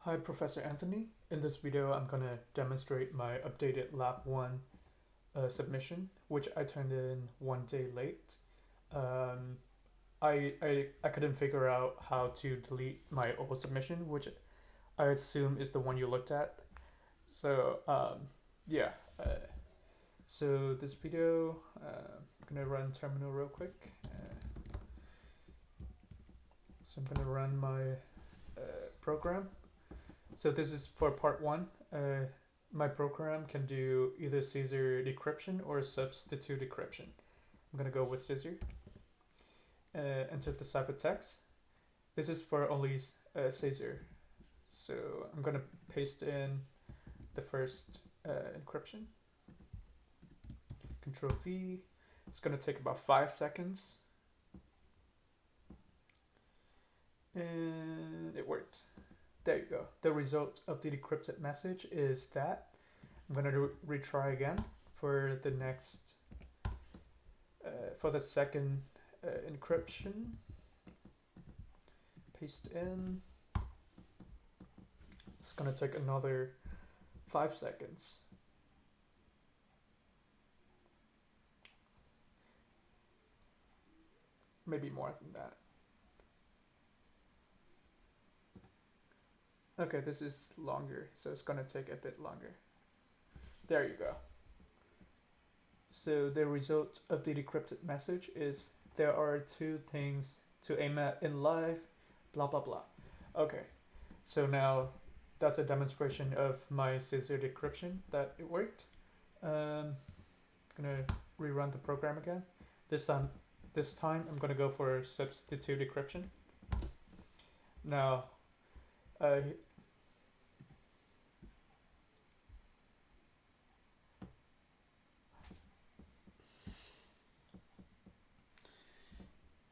Hi, Professor Anthony. In this video, I'm going to demonstrate my updated Lab 1 submission, which I turned in 1 day late. Um, I couldn't figure out how to delete my old submission, which I assume is the one you looked at. So, yeah. So this video, I'm going to run terminal real quick. So I'm going to run my program. So this is for part one. My program can do either scissor decryption or substitute decryption. I'm gonna go with scissor. Enter the ciphertext. This is for only scissor. So I'm gonna paste in the first encryption. Control V. It's gonna take about 5 seconds. And it worked. There you go. The result of the decrypted message is that. I'm gonna retry again for the next, for the second encryption. Paste in. It's gonna take another 5 seconds. Maybe more than that. Okay, this is longer, so it's gonna take a bit longer. There you go. So the result of the decrypted message is there are 2 things to aim at in life, blah blah blah. Okay, so now that's a demonstration of my scissor decryption that it worked. I'm gonna rerun the program again. This time I'm gonna go for substitute decryption. Now,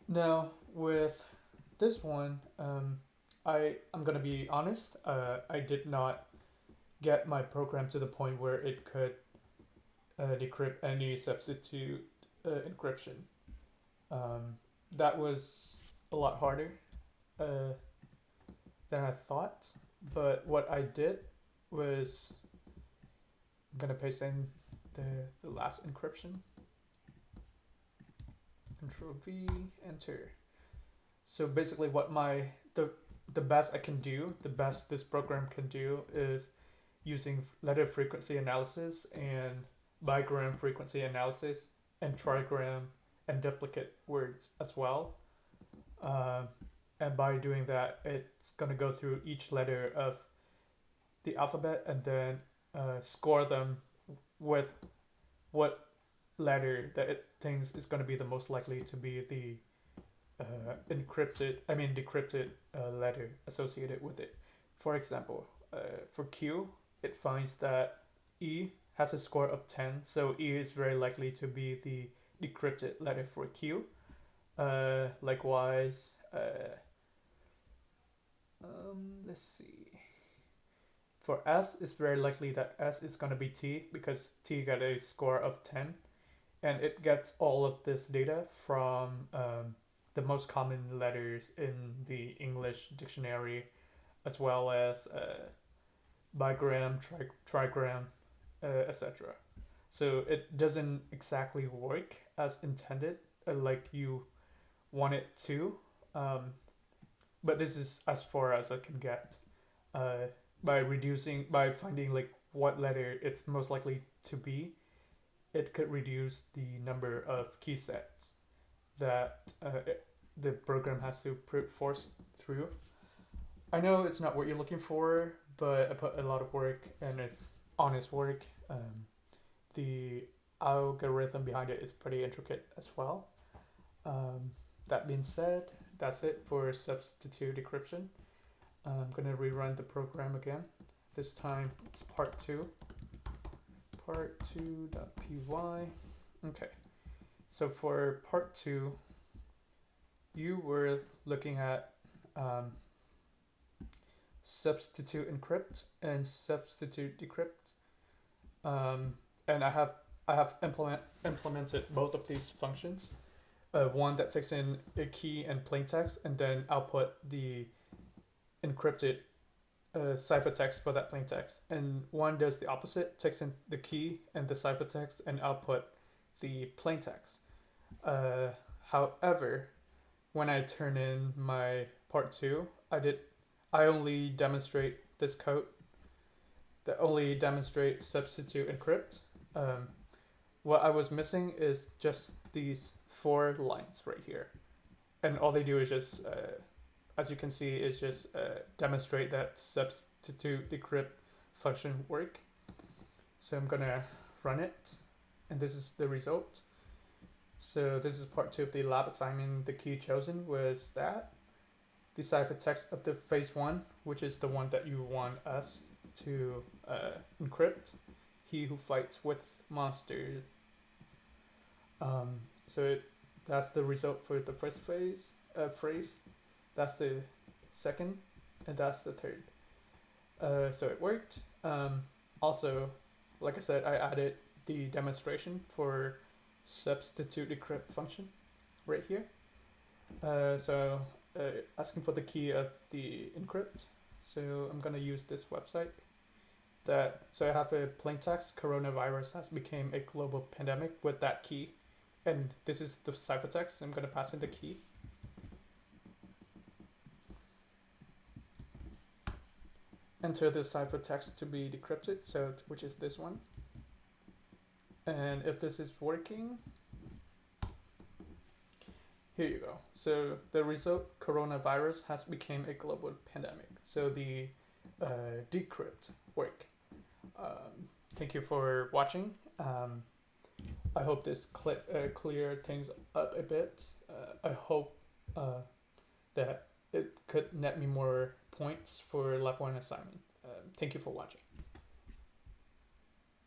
now with this one, I'm gonna be honest. I did not get my program to the point where it could decrypt any substitute encryption. That was a lot harder than I thought. But what I did was I'm gonna paste in the last encryption. Control V, enter. So basically, what the best I can do, the best this program can do, is using letter frequency analysis and bigram frequency analysis and trigram and duplicate words as well. And by doing that, it's gonna go through each letter of the alphabet and then score them with what letter that it thinks is going to be the most likely to be the decrypted letter associated with it. For example, for Q, it finds that E has a score of 10, so E is very likely to be the decrypted letter for Q. Likewise, let's see. For S, it's very likely that S is going to be T because T got a score of 10. And it gets all of this data from the most common letters in the English dictionary, as well as bigram, trigram, etc. So it doesn't exactly work as intended, like you want it to. But this is as far as I can get. By finding like what letter it's most likely to be, it could reduce the number of key sets that the program has to force through. I know it's not what you're looking for, but I put a lot of work and it's honest work. The algorithm behind it is pretty intricate as well. That being said, that's it for substitute decryption. I'm gonna rerun the program again. This time it's part 2. Part2.py. Okay, so for part 2, you were looking at substitute encrypt and substitute decrypt, and I have implemented both of these functions. One that takes in a key and plain text, and then output the encrypted ciphertext for that plain text, and one does the opposite, takes in the key and the ciphertext and output the plain text. Uh, However, when I turn in my part two, I only demonstrate this code that only demonstrate substitute encrypt. Um, what I was missing is just these 4 lines right here, and all they do is just, as you can see, is just demonstrate that substitute decrypt function work. So I'm gonna run it, and this is the result. So this is part 2 of the lab assignment. The key chosen was that the ciphertext of the phase 1, which is the one that you want us to encrypt. He who fights with monsters. So that's the result for the first phrase. That's the second, and that's the third. So it worked. Also, like I said, I added the demonstration for substitute decrypt function right here. Asking for the key of the encrypt. So I'm gonna use this website. So I have a plain text: coronavirus has become a global pandemic with that key, and this is the ciphertext. I'm gonna pass in the key. Enter the ciphertext to be decrypted, so which is this one. And if this is working, here you go. So the result: coronavirus has become a global pandemic. So the decrypt work. Thank you for watching. I hope this clip cleared things up a bit. I hope that it could net me more points for Lab 1 assignment. Thank you for watching.